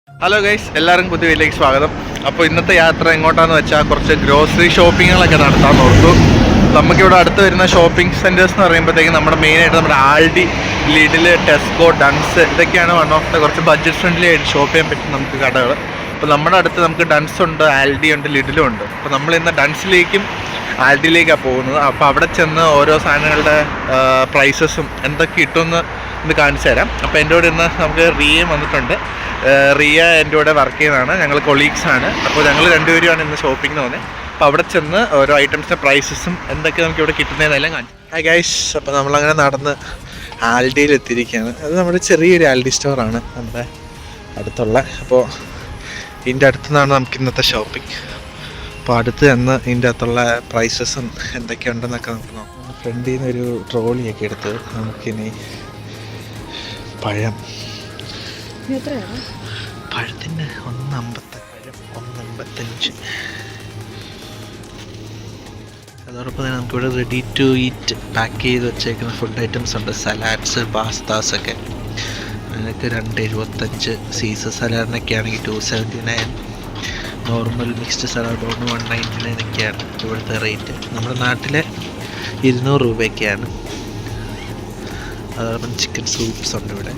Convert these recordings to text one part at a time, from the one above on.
Hello guys, എല്ലാവർക്കും പുതിയ വീട്ടിലേക്ക് സ്വാഗതം. അപ്പോൾ ഇന്നത്തെ യാത്ര എങ്ങോട്ടാന്ന് വെച്ചാൽ കുറച്ച് ഗ്രോസറി ഷോപ്പിങ്ങുകളൊക്കെ നടത്താൻ ഓർത്തു. നമുക്കിവിടെ അടുത്ത് വരുന്ന ഷോപ്പിംഗ് സെൻറ്റേഴ്സ് എന്ന് പറയുമ്പോഴത്തേക്കും മെയിനായിട്ട് നമ്മുടെ ആൾഡി, ലിഡിൽ, ടെസ്കോ, ഡൺസ് ഇതൊക്കെയാണ് വൺ ഓഫ് ദ കുറച്ച് ബഡ്ജറ്റ് ഫ്രണ്ട്ലി ആയിട്ട് ഷോപ്പ് ചെയ്യാൻ പറ്റും നമുക്ക് കടകൾ. അപ്പോൾ നമ്മുടെ അടുത്ത് നമുക്ക് ഡൺസ് ഉണ്ട്, ആൽഡി ഉണ്ട്, ലിഡിലും ഉണ്ട്. അപ്പോൾ നമ്മൾ ഇന്ന് ഡൺസിലേക്കും ആൽഡിയിലേക്കാണ് പോകുന്നത്. അപ്പോൾ അവിടെ ചെന്ന് ഓരോ സാധനങ്ങളുടെ പ്രൈസസും എന്തൊക്കെ കിട്ടുമെന്ന് ഇത് കാണിച്ചു തരാം. അപ്പോൾ എൻ്റെ കൂടെ ഇന്ന് നമുക്ക് റിയയും വന്നിട്ടുണ്ട്. റിയ എൻ്റെ കൂടെ വർക്ക് ചെയ്യുന്നതാണ്, ഞങ്ങൾ കൊളീഗ്സാണ്. അപ്പോൾ ഞങ്ങൾ രണ്ടുപേരുമാണ് ഇന്ന് ഷോപ്പിങ്ങിന് പോകുന്നത്. അപ്പോൾ അവിടെ ചെന്ന് ഓരോ ഐറ്റംസിൻ്റെ പ്രൈസസും എന്തൊക്കെ നമുക്ക് ഇവിടെ കിട്ടുന്നതെന്നെല്ലാം കാണിച്ചു. ഹായ് ഗൈസ്, അപ്പോൾ നമ്മളങ്ങനെ നടന്ന് ആൽഡിയിൽ എത്തിയിരിക്കുകയാണ്. അത് നമ്മുടെ ചെറിയൊരു ആൽഡി സ്റ്റോറാണ് നമ്മുടെ അടുത്തുള്ള. അപ്പോൾ ഇതിൻ്റെ അടുത്തു നിന്നാണ് നമുക്ക് ഇന്നത്തെ ഷോപ്പിംഗ്. അപ്പോൾ അടുത്ത് ചെന്ന് ഇതിൻ്റെ അകത്തുള്ള പ്രൈസസും എന്തൊക്കെയുണ്ടെന്നൊക്കെ നമുക്ക് നോക്കാം. ഫ്രണ്ടിൽ നിന്നൊരു ട്രോളിയൊക്കെ എടുത്ത് നമുക്കിനി പഴത്തിന് 1.55. അതോടൊപ്പം തന്നെ നമുക്കിവിടെ റെഡി ടു ഈറ്റ് പാക്ക് ചെയ്ത് വെച്ചേക്കുന്ന ഫുഡ് ഐറ്റംസ് ഉണ്ട്. സലാഡ്സ്, പാസ്താസ് ഒക്കെ. അതിനൊക്കെ 2.75. സീസർ സലാഡിനൊക്കെ ആണെങ്കിൽ 279. നോർമൽ മിക്സ്ഡ് സലാഡ് 199 ഒക്കെയാണ് ഇവിടുത്തെ റേറ്റ്. നമ്മുടെ നാട്ടിലെ 200 രൂപയൊക്കെയാണ്. അതോടൊപ്പം ചിക്കൻ സൂപ്സ് ഉണ്ട് ഇവിടെ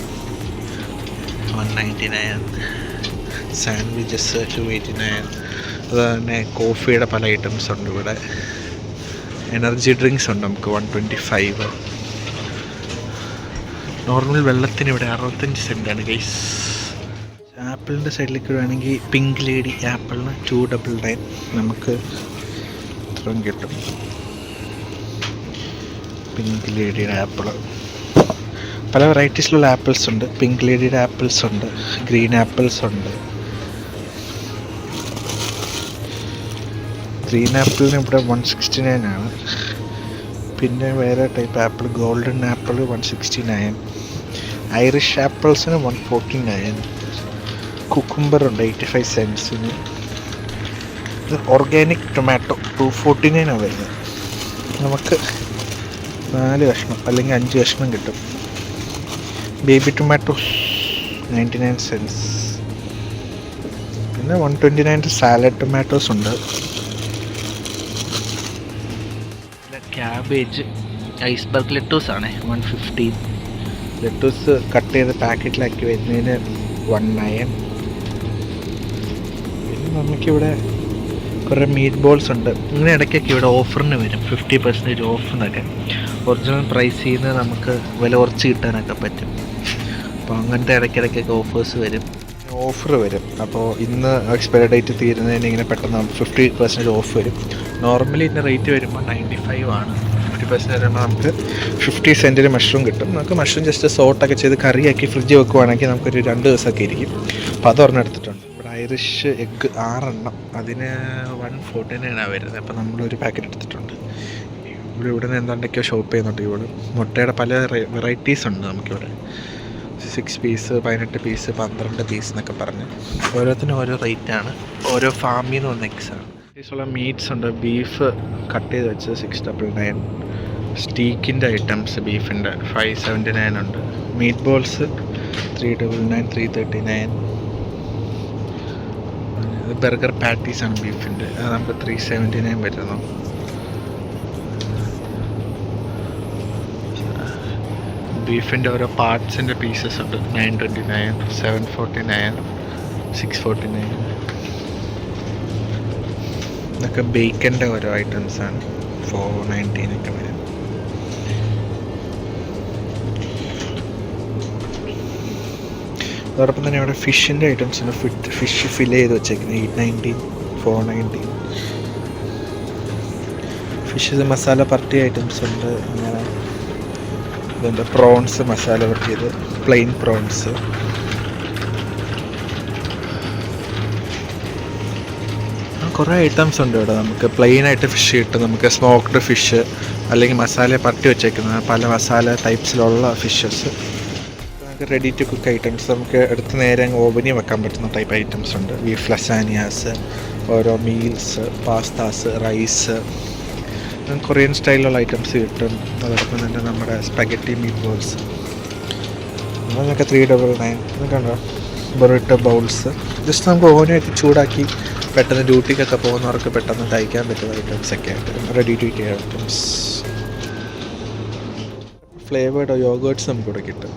199. സാൻഡ്വിച്ചസ് 289. അതുപോലെ തന്നെ കോഫിയുടെ പല ഐറ്റംസ് ഉണ്ട് ഇവിടെ. എനർജി ഡ്രിങ്ക്സ് ഉണ്ട് നമുക്ക് 125. നോർമൽ വെള്ളത്തിന് ഇവിടെ 65 സെൻറ്റാണ് ഗൈസ്. ആപ്പിളിൻ്റെ സൈഡിലേക്ക് വേണമെങ്കിൽ പിങ്ക് ലേഡി ആപ്പിളിന് 299 നമുക്ക് ഇത്രയും കിട്ടും. പിങ്ക് ലേഡിയുടെ ആപ്പിള് പല വെറൈറ്റീസിലുള്ള ആപ്പിൾസ് ഉണ്ട്. പിങ്ക് ലേഡിയുടെ ആപ്പിൾസ് ഉണ്ട്, ഗ്രീൻ ആപ്പിൾസ് ഉണ്ട്. ഗ്രീൻ ആപ്പിളിന് ഇവിടെ 169 ആണ്. പിന്നെ വേറെ type apple golden apple 169. Irish ആപ്പിൾസിന് 149. കുക്കുംബർ ഉണ്ട് 85 സെൻറ്റ്സിന്. ഇത് ഓർഗാനിക് ടൊമാറ്റോ 249 വരുന്നത്. നമുക്ക് 4 കഷ്ണം അല്ലെങ്കിൽ 5 കഷ്ണം കിട്ടും. Baby tomatoes 99 സെൻറ്റ്സ്. പിന്നെ 129 സാലഡ് ടൊമാറ്റോസ് ഉണ്ട്. ക്യാബേജ് ഐസ്ബർഗ് ലെറ്റൂസ് ആണ് 150. ലെറ്റൂസ് കട്ട് ചെയ്ത് പാക്കറ്റിലാക്കി വരുന്നതിന് 19. പിന്നെ നമുക്കിവിടെ കുറേ മീറ്റ് ബോൾസ് ഉണ്ട്. ഇങ്ങനെ ഇടയ്ക്കൊക്കെ ഇവിടെ ഓഫറിന് വരും, 50% ഓഫറിനൊക്കെ. ഒറിജിനൽ പ്രൈസ് ചെയ്യുന്നത് നമുക്ക് വില കുറച്ച് കിട്ടാനൊക്കെ പറ്റും. അപ്പോൾ അങ്ങനത്തെ ഇടയ്ക്കിടയ്ക്കൊക്കെ ഓഫേഴ്സ് വരും, ഓഫർ വരും. അപ്പോൾ ഇന്ന് എക്സ്പയറി ഡേറ്റ് തീരുന്നതിന് ഇങ്ങനെ പെട്ടെന്ന് 50% ഓഫ് വരും. നോർമലി ഇതിൻ്റെ റേറ്റ് വരുമ്പോൾ 95 ആണ്. 50% വരുമ്പോൾ നമുക്ക് 50 സെൻറ്റിന് മഷ്റൂം കിട്ടും. നമുക്ക് മഷ്റൂം ജസ്റ്റ് സോട്ടൊക്കെ ചെയ്ത് കറിയാക്കി ഫ്രിഡ്ജ് വെക്കുവാണെങ്കിൽ നമുക്കൊരു 2 ദിവസമൊക്കെ ഇരിക്കും. അപ്പോൾ അതൊരെണ്ണം എടുത്തിട്ടുണ്ട്. ഇവിടെ ഐറിഷ് എഗ്ഗ് 6 എണ്ണം, അതിന് 149 വരുന്നത്. അപ്പോൾ നമ്മളൊരു പാക്കറ്റ് എടുത്തിട്ടുണ്ട്. ഇവിടെ നിന്ന് എന്താണ്ടൊക്കെയോ ഷോപ്പ് ചെയ്യുന്നുണ്ട്. ഇവിടെ മുട്ടയുടെ പല വെറൈറ്റീസ് ഉണ്ട് നമുക്കിവിടെ. 6 പീസ്, 18 പീസ്, 12 പീസ് എന്നൊക്കെ പറഞ്ഞ് ഓരോത്തിനും ഓരോ റേറ്റാണ്. ഓരോ ഫാമിൽ നിന്ന് വന്ന എഗ്സാണ്. ഉള്ള മീറ്റ്സ് ഉണ്ട്. ബീഫ് കട്ട് ചെയ്ത് വെച്ച് 699. സ്റ്റീക്കിൻ്റെ ഐറ്റംസ് ബീഫിൻ്റെ 579 ഉണ്ട്. Meet balls 399, 339. ബർഗർ പാറ്റീസാണ് ബീഫിൻ്റെ, അത് നമുക്ക് 379 വരുന്നു. ബീഫിൻ്റെ ഓരോ പാർട്സിൻ്റെ പീസസ് ഉണ്ട് 929, 749, 649. ഇതൊക്കെ ബേക്കൻ്റെ ഓരോ ഐറ്റംസാണ് 419 ഒക്കെ വരും. അതോടൊപ്പം തന്നെ ഇവിടെ ഫിഷിൻ്റെ ഐറ്റംസ് ഉണ്ട്. ഫിഷ് ഫിൽ ചെയ്ത് വെച്ചേക്കുന്നത് 819, 419. ഫിഷ് മസാല പരട്ടിയ ഐറ്റംസ് ഉണ്ട്. അങ്ങനെ ഇതുണ്ട്. പ്രോൺസ് മസാല പരട്ടിയത്, പ്ലെയിൻ പ്രോൺസ്. കുറേ ഐറ്റംസ് ഉണ്ട് ഇവിടെ. നമുക്ക് പ്ലെയിനായിട്ട് ഫിഷ് കിട്ടും, നമുക്ക് സ്മോക്ക്ഡ് ഫിഷ്, അല്ലെങ്കിൽ മസാല പരട്ടി വെച്ചേക്കുന്ന പല മസാല ടൈപ്സിലുള്ള ഫിഷസ്. നമുക്ക് റെഡി ടു കുക്ക് ഐറ്റംസ്, നമുക്ക് എടുത്ത് നേരെ ഓവനിൽ വെക്കാൻ പറ്റുന്ന ടൈപ്പ് ഐറ്റംസ് ഉണ്ട്. ബീഫ് ലസാനിയാസ്, ഓരോ meals, pastas, rice, Korean സ്റ്റൈലിലുള്ള items കിട്ടും. അതോടൊപ്പം തന്നെ നമ്മുടെ സ്പെഗറ്റി മീറ്റ് ബോൾസ്, അതൊക്കെ 399. ഇതൊക്കെ ഉണ്ടോ ബൊറിറ്റോ ബൗൾസ്. ജസ്റ്റ് നമുക്ക് ഓവനായിട്ട് ചൂടാക്കി പെട്ടെന്ന് ഡ്യൂട്ടിക്കൊക്കെ പോകുന്നവർക്ക് പെട്ടെന്ന് കഴിക്കാൻ പറ്റുന്ന ഐറ്റംസ് ഒക്കെ ആയിട്ട് ready to eat items. Flavoured yoghurts നമുക്കിവിടെ കിട്ടും.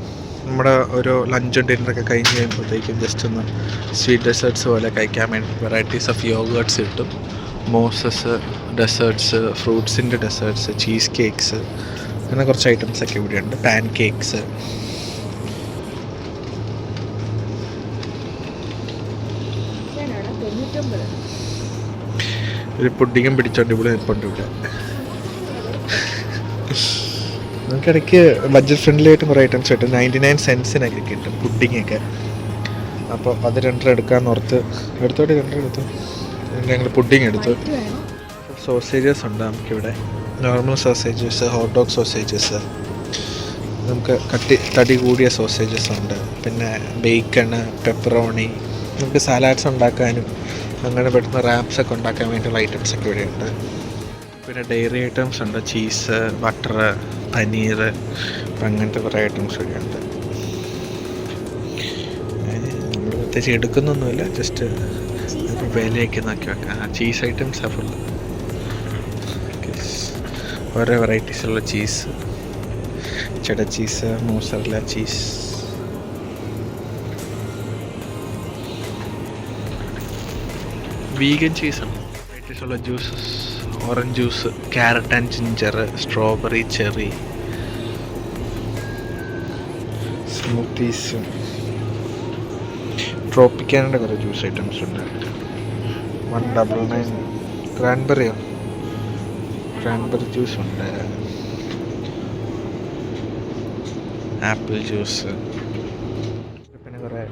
നമ്മുടെ ഒരു ലഞ്ചും ഡിന്നറൊക്കെ കഴിഞ്ഞ് കഴിയുമ്പോഴത്തേക്കും ജസ്റ്റ് ഒന്ന് സ്വീറ്റ് ഡെസേർട്ട്സ് പോലെ കഴിക്കാൻ വേണ്ടി വെറൈറ്റീസ് ഓഫ് യോഗേർട്സ് കിട്ടും. മോസസ് ഡെസേർട്ട്സ്, ഫ്രൂട്ട്സിൻ്റെ ഡെസേർട്ട്സ്, ചീസ് കേക്ക്സ്, അങ്ങനെ കുറച്ച് ഐറ്റംസൊക്കെ ഇവിടെയുണ്ട്. Pancakes. ഒരു പുഡിങ്ങും പിടിച്ചോണ്ട് ഇവിടെ നിൽപ്പുണ്ട് ഇവിടെ. നമുക്കിടയ്ക്ക് ബഡ്ജറ്റ് ഫ്രണ്ട്ലി ആയിട്ടും കുറേ ഐറ്റംസ് കിട്ടും. 99 സെൻസിനൊക്കെ കിട്ടും പുഡിങ്ങൊക്കെ. അപ്പോൾ അത് 2 എടുക്കാമെന്ന് ഓർത്ത് എടുത്തോട്ട് 2 എടുത്തു. ഞങ്ങൾ പുഡിങ് എടുത്തു. സോസേജസ് ഉണ്ട് നമുക്കിവിടെ. Normal sausages, hot dog sausages, നമുക്ക് തടി കൂടിയ സോസേജസ് ഉണ്ട്. പിന്നെ ബേക്കണ്, പെപ്പറോണി, നമുക്ക് സാലാഡ്സ് ഉണ്ടാക്കാനും അങ്ങനെ പെട്ടെന്ന് റാപ്സൊക്കെ ഉണ്ടാക്കാൻ വേണ്ടിയുള്ള ഐറ്റംസൊക്കെ ഇവിടെയുണ്ട്. പിന്നെ ഡെയറി ഐറ്റംസ് ഉണ്ട്. ചീസ്, ബട്ടർ, പനീർ, അപ്പം അങ്ങനത്തെ കുറേ ഐറ്റംസ് ഇവിടെയുണ്ട്. നമ്മൾ പ്രത്യേകിച്ച് എടുക്കുന്നൊന്നുമില്ല, ജസ്റ്റ് ഇപ്പോൾ വിലയൊക്കെ നോക്കി വെക്കാം. ചീസ് ഐറ്റംസാണ് ഫുള്ള്. ഓരോ വെറൈറ്റീസുള്ള cheese, cheddar cheese, mozzarella cheese. Vegan ചീസാണ്. വെറൈറ്റീസുള്ള juices, orange juice, carrot and ginger, strawberry, cherry, smoothies, ട്രോപ്പിക്കാനിൻ്റെ കുറേ ജ്യൂസ് ഐറ്റംസ് ഉണ്ട്. 199 ക്രാൻബെറിയോ, ക്രാൻബെറി ജ്യൂസ് ഉണ്ട്, ആപ്പിൾ ജ്യൂസ്, പിന്നെ കുറേ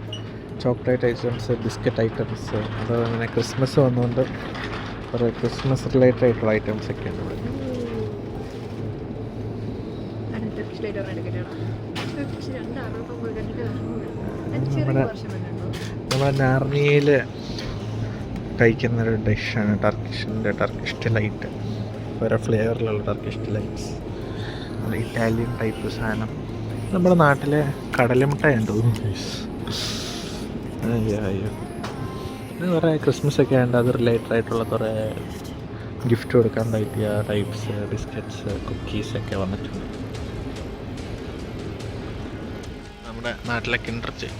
ചോക്ലേറ്റ് ഐറ്റംസ്, ബിസ്ക്കറ്റ് ഐറ്റംസ്. അതുപോലെ തന്നെ ക്രിസ്മസ് വന്നുകൊണ്ട് കുറേ ക്രിസ്മസ് റിലേറ്റഡ് ആയിട്ടുള്ള ഐറ്റംസ് ഒക്കെ ഉണ്ട് ഇവിടെ. നമ്മുടെ നാർണിയയിൽ കഴിക്കുന്നൊരു ഡിഷാണ് ടർക്കിഷ് ഡിലൈറ്റ്. ഓരോ ഫ്ലേവറിലുള്ള ടർക്കിഷ് ഡിലൈറ്റ്സ്. ഇറ്റാലിയൻ ടൈപ്പ് സാധനം. നമ്മുടെ നാട്ടിലെ കടലമുട്ടായി തോന്നുന്നു. അയ്യോ കുറേ ക്രിസ്മസ് ഒക്കെ ഉണ്ട്, അത് റിലേറ്റഡ് ആയിട്ടുള്ള കുറേ ഗിഫ്റ്റ് കൊടുക്കാൻ പറ്റിയ ടൈപ്സ് ബിസ്ക്കറ്റ്സ്, കുക്കീസൊക്കെ വന്നിട്ടുണ്ട്. നമ്മുടെ നാട്ടിലെ കിൻഡർ ജോയ്,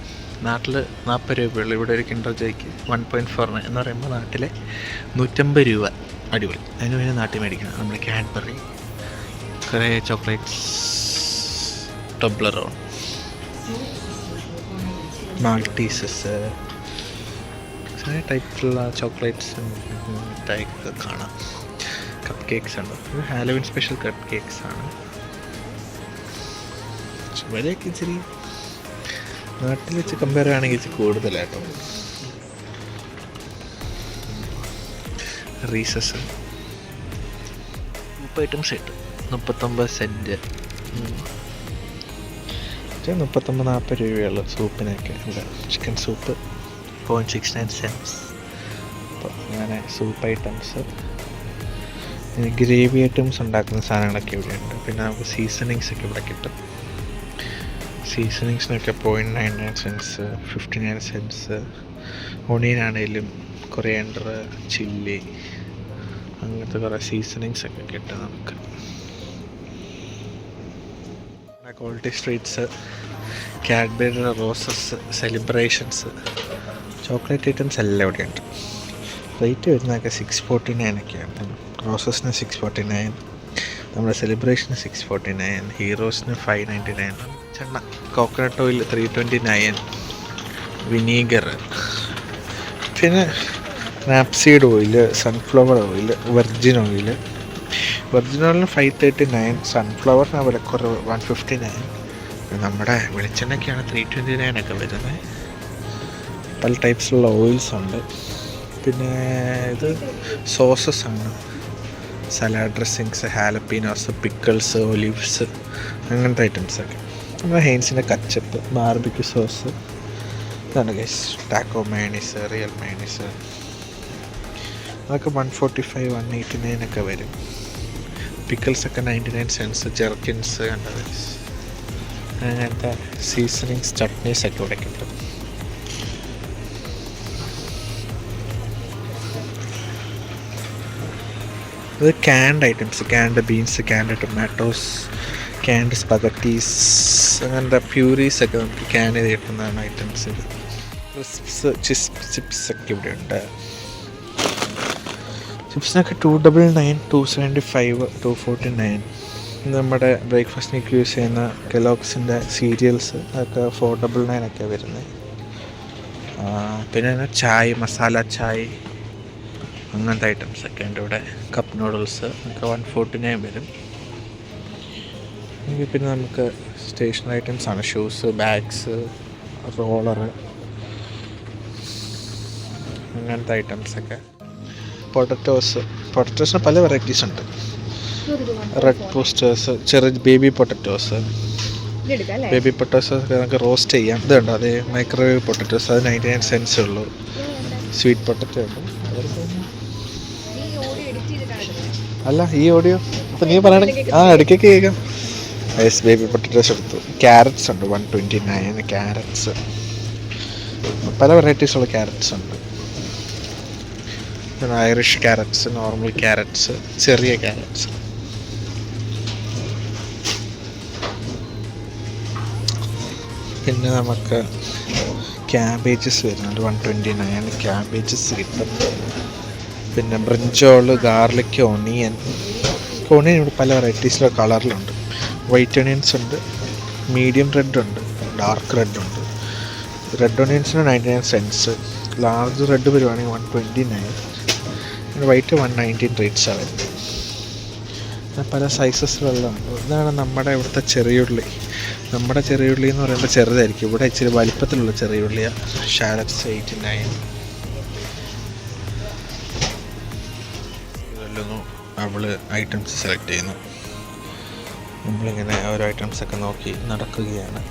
നാട്ടിൽ 40 രൂപയുള്ളൂ. ഇവിടെ ഒരു കിൻഡർ ജോയ്ക്ക് 1.4 എന്ന് പറയുമ്പോൾ നാട്ടിലെ 150 രൂപ. അടിപൊളി. അതിന് വേണ്ടി നാട്ടിൽ മേടിക്കണം. നമ്മൾ കാഡ്ബറി, കുറേ ചോക്ലേറ്റ്സ്, ടൊബ്ലറോൺ, മാൾട്ടീസസ്, അങ്ങനെ ടൈപ്പിലുള്ള ചോക്ലേറ്റ്സും ടൈപ്പ് കാണാം. കപ്പ് കേക്ക്സ് ഉണ്ട്. ഇത് ഹാലോവിൻ സ്പെഷ്യൽ കപ്പ് കേക്ക്സ് ആണ്. വിലയൊക്കെ ഇച്ചിരി നാട്ടിൽ വെച്ച് കമ്പയർ ചെയ്യുകയാണെങ്കിൽ ഇച്ചിരി കൂടുതലായിട്ടോ. റീസസ് ഐറ്റംസ് കിട്ടും. 39 സെൻറ്റ്, 39-40 രൂപയുള്ളൂ സൂപ്പിനൊക്കെ. ഇവിടെ ചിക്കൻ സൂപ്പ് 0.69 സെൻറ്റ്സ്. അപ്പോൾ അങ്ങനെ സൂപ്പ് ഐറ്റംസ്, ഗ്രേവി ഐറ്റംസ് ഉണ്ടാക്കുന്ന സാധനങ്ങളൊക്കെ ഇവിടെയുണ്ട്. പിന്നെ നമുക്ക് സീസണിങ്സ് ഒക്കെ ഇവിടെ കിട്ടും. സീസണിങ്സിനൊക്കെ 0.99 സെൻറ്റ്സ്, 59 സെൻറ്റ്സ്. ഒണിയനാണേലും കൊറിയാണ്ടർ, ചില്ലി, അങ്ങനത്തെ കുറേ സീസണിങ്സ് ഒക്കെ കിട്ടും നമുക്ക്. Quality streets, Cadbury, roses, celebrations, chocolate items എല്ലാം ഇവിടെയുണ്ട്. റേറ്റ് വരുന്നതൊക്കെ 649 ഒക്കെയാണ്. റോസസിന് 649, നമ്മുടെ സെലിബ്രേഷന് 649, ഹീറോസിന് 599, ചെണ്ണ കോക്കനട്ട് ഓയിൽ 329, വിനീഗർ, പിന്നെ rapeseed oil, sunflower oil, virgin oil. Virgin ഓയിലിന് 539, സൺഫ്ലവറിന് വിലക്കുറവ് 159. നമ്മുടെ വെളിച്ചെണ്ണയ്ക്കാണ് 329 ഒക്കെ വരുന്നത്. പല ടൈപ്സിലുള്ള ഓയിൽസ് ഉണ്ട്. പിന്നെ ഇത് സോസസ് ആണ്. സലാഡ് ഡ്രസ്സിങ്സ്, ഹാലപ്പീനോസ്, പിക്കിൾസ്, ഒലിവ്സ്, അങ്ങനത്തെ ഐറ്റംസൊക്കെ. നമ്മുടെ ഹെയിൻസിൻ്റെ കച്ചപ്പ്, ബാർബിക്യൂ സോസ്, ഇതാണ് guys. Taco mayonnaise, real mayonnaise, അതൊക്കെ 145, 189 ഒക്കെ വരും. പിക്കിൾസൊക്കെ 99 സെൻറ്റ്സ്. ജെർക്കിൻസ് കണ്ടത്, അങ്ങനത്തെ സീസണിങ്സ്, ചട്നീസൊക്കെ ഇവിടെ കിട്ടും. ഇത് ക്യാൻഡ് ഐറ്റംസ്, ക്യാൻഡ് ബീൻസ്, ക്യാൻഡ് ടൊമാറ്റോസ്, ക്യാൻഡ് സ്പഗറ്റീസ്, അങ്ങനത്തെ പ്യൂരീസ് ഒക്കെ നമുക്ക് ക്യാൻ ചെയ്ത് കിട്ടുന്നതാണ് ഐറ്റംസ്. ഇത് ക്രിസ്പ്സ്, ചിപ്സ് ഒക്കെ ഇവിടെ ഉണ്ട്. ചിപ്സിനൊക്കെ 299, 275, 249. നമ്മുടെ ബ്രേക്ക്ഫാസ്റ്റിനൊക്കെ യൂസ് ചെയ്യുന്ന കെലോഗ്സിൻ്റെ സീരിയൽസ് അതൊക്കെ 499 ഒക്കെ വരുന്നത്. പിന്നെ ചായ്, മസാല ചായ്, അങ്ങനത്തെ ഐറ്റംസ് ഒക്കെ ഉണ്ട് ഇവിടെ. കപ്പ് നൂഡിൽസ് ഒക്കെ 149 വരും. പിന്നെ നമുക്ക് സ്റ്റേഷനറി ഐറ്റംസ് ആണ്, ഷൂസ്, ബാഗ്സ്, റോളറ്, അങ്ങനത്തെ ഐറ്റംസൊക്കെ. പൊട്ടറ്റോസിന് പല വെറൈറ്റീസ് ഉണ്ട്. റെഡ് പോസ്റ്റേഴ്സ്, ചെറിയ ബേബി പൊട്ടറ്റോസ് ഒക്കെ നമുക്ക് റോസ്റ്റ് ചെയ്യാം. ഇതുണ്ട് അതേ മൈക്രോവേവ് പൊട്ടറ്റോസ്, അത് 99 cents ഉള്ളൂ. സ്വീറ്റ് പൊട്ടറ്റോ ഉണ്ട്. അല്ല ഈ ഓഡിയോ അപ്പം നീ പറയണെങ്കിൽ ഇടയ്ക്കൊക്കെ കേൾക്കാം. ബേബി പൊട്ടറ്റോസ് എടുത്തു. ക്യാരറ്റ്സ് ഉണ്ട് 129. ക്യാരറ്റ്സ് പല വെറൈറ്റീസുള്ള ക്യാരറ്റ്സ് ഉണ്ട്. ഐറിഷ് ക്യാരറ്റ്സ്, നോർമൽ ക്യാരറ്റ്സ്, ചെറിയ ക്യാരറ്റ്സ്. പിന്നെ നമുക്ക് ക്യാബേജസ് വരുന്നുണ്ട് 129. ക്യാബേജസ് കിട്ടും. പിന്നെ ബ്രിഞ്ചോള്, ഗാർലിക്, ഓണിയൻ ഇവിടെ പല വെറൈറ്റീസിലുള്ള കളറിലുണ്ട്. വൈറ്റ് ഒണിയൻസ് ഉണ്ട്, മീഡിയം റെഡ് ഉണ്ട്, ഡാർക്ക് റെഡ് ഉണ്ട്. റെഡ് ഒണിയൻസിന് 99 cents. ലാർജ് റെഡ് വരുവാണെങ്കിൽ 129. വൈറ്റ് 119 റേറ്റ്സാണ് വരുന്നത്. പല സൈസസിലുള്ളതാണ്. ഇതാണ് നമ്മുടെ ഇവിടുത്തെ ചെറിയുള്ളി. നമ്മുടെ ചെറിയുള്ളി എന്ന് പറയുമ്പോൾ ചെറുതായിരിക്കും. ഇവിടെ ഇച്ചിരി വലിപ്പത്തിലുള്ള ചെറിയുള്ളിയാണ്. ഷാലറ്റ്സ് 89. ഇതെല്ലാം അവൾ ഐറ്റംസ് സെലക്ട് ചെയ്യുന്നു. നമ്മളിങ്ങനെ ഓരോ ഐറ്റംസൊക്കെ നോക്കി നടക്കുകയാണ്.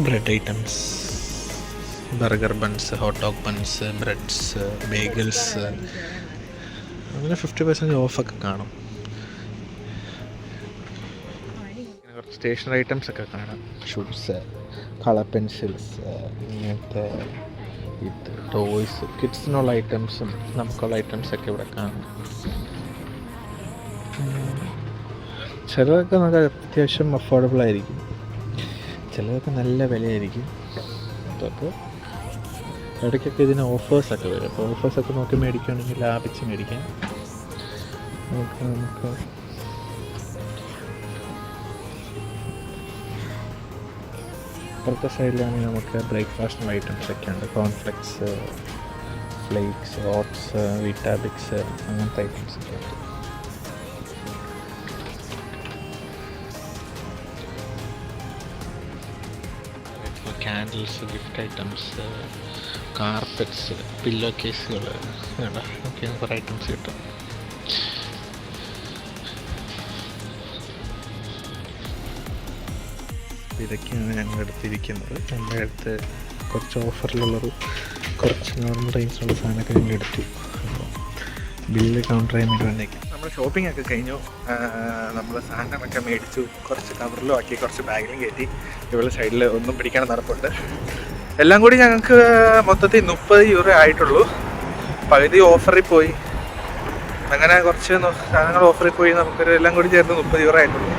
Bread items, burger buns, hot dog buns, breads, bagels, അങ്ങനെ 50% ഓഫൊക്കെ കാണും. കുറച്ച് സ്റ്റേഷനറി ഐറ്റംസ് ഒക്കെ കാണാം. ഷൂസ്, കളർ പെൻസിൽസ്, ഇങ്ങനത്തെ ഇത് ടോയ്സ്, കിഡ്സിനുള്ള ഐറ്റംസും നമുക്കുള്ള ഐറ്റംസൊക്കെ ഇവിടെ കാണാം. ചിലതൊക്കെ നമുക്ക് അത്യാവശ്യം അഫോർഡബിൾ ആയിരിക്കും, ചിലതൊക്കെ നല്ല വിലയായിരിക്കും. അപ്പോൾ ഇടയ്ക്കൊക്കെ ഇതിന് ഓഫേഴ്സൊക്കെ വരും. അപ്പോൾ ഓഫേഴ്സൊക്കെ നോക്കി മേടിക്കുകയാണെങ്കിൽ ലാഭിച്ച് മേടിക്കാം. നമുക്ക് അപ്പുറത്തെ സൈഡിലാണെങ്കിൽ നമുക്ക് ബ്രേക്ക്ഫാസ്റ്റിനുള്ള ഐറ്റംസൊക്കെ ഉണ്ട്. കോൺഫ്ലെക്സ്, ഫ്ലേക്സ്, ഓട്സ്, വീറ്റാബിക്സ്, അങ്ങനത്തെ ഐറ്റംസൊക്കെ ഉണ്ട്. Candles, gift items, carpets, pillow കേസുകൾ, ഒക്കെ കുറേ ഐറ്റംസ് കിട്ടും. ഇതൊക്കെയാണ് ഞങ്ങൾ എടുത്തിരിക്കുന്നത്. നമ്മുടെ അടുത്ത് കുറച്ച് ഓഫറിലുള്ളൊരു കുറച്ച് നോർമൽ റേഞ്ചിലുള്ള സാധനമൊക്കെ ഞങ്ങൾ എടുത്തു. അപ്പോൾ ബില്ല് കൗണ്ടർ ചെയ്യാൻ വന്നേക്കും. നമ്മൾ ഷോപ്പിംഗ് ഒക്കെ കഴിഞ്ഞു. നമ്മൾ സാധനമൊക്കെ മേടിച്ചു. കുറച്ച് കവറിലും ആക്കി, കുറച്ച് ബാഗിലും കയറ്റി. ഇവിടെ സൈഡിൽ ഒന്നും പിടിക്കാൻ നടപ്പുണ്ട്. എല്ലാം കൂടി ഞങ്ങൾക്ക് മൊത്തത്തിൽ 30 euro ആയിട്ടുള്ളൂ. പകുതി ഓഫറിൽ പോയി. അങ്ങനെ കുറച്ച് സാധനങ്ങൾ ഓഫറിൽ പോയി. നമുക്കൊരു എല്ലാം കൂടി ചേർന്ന് 30 euro ആയിട്ടുള്ളൂ.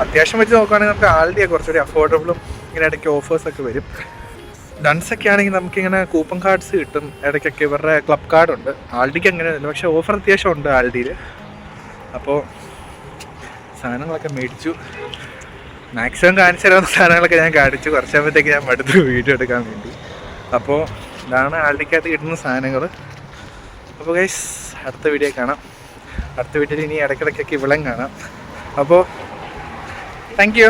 അത്യാവശ്യം വെച്ച് നോക്കുകയാണെങ്കിൽ നമുക്ക് ആൾഡിയൊക്കെ കുറച്ചുകൂടി അഫോർഡബിളും ഇങ്ങനെ ഇടയ്ക്ക് ഓഫേഴ്സൊക്കെ വരും. ഡൺസൊക്കെ ആണെങ്കിൽ നമുക്കിങ്ങനെ കൂപ്പൺ കാർഡ്സ് കിട്ടും. ഇടയ്ക്കൊക്കെ ഇവരുടെ ക്ലബ് കാർഡുണ്ട്. ആൾഡിക്ക് അങ്ങനെയൊന്നുമില്ല, പക്ഷേ ഓഫർ അത്യാവശ്യം ഉണ്ട് ആൾഡിയിൽ. അപ്പോൾ സാധനങ്ങളൊക്കെ മേടിച്ചു. മാക്സിമം കാണിച്ചു തരാവുന്ന സാധനങ്ങളൊക്കെ ഞാൻ കാണിച്ചു. കുറച്ചാകുമ്പോഴത്തേക്ക് ഞാൻ മടുത്തു വീഡിയോ എടുക്കാൻ വേണ്ടി. അപ്പോൾ ഇതാണ് ആൾഡിക്കകത്ത് കിട്ടുന്ന സാധനങ്ങൾ. അപ്പോൾ ഗൈസ്, അടുത്ത വീഡിയോ കാണാം. അടുത്ത വീഡിയോയിൽ ഇനി ഇടയ്ക്കിടയ്ക്കൊക്കെ ഇവിളം കാണാം. അപ്പോൾ താങ്ക് യു.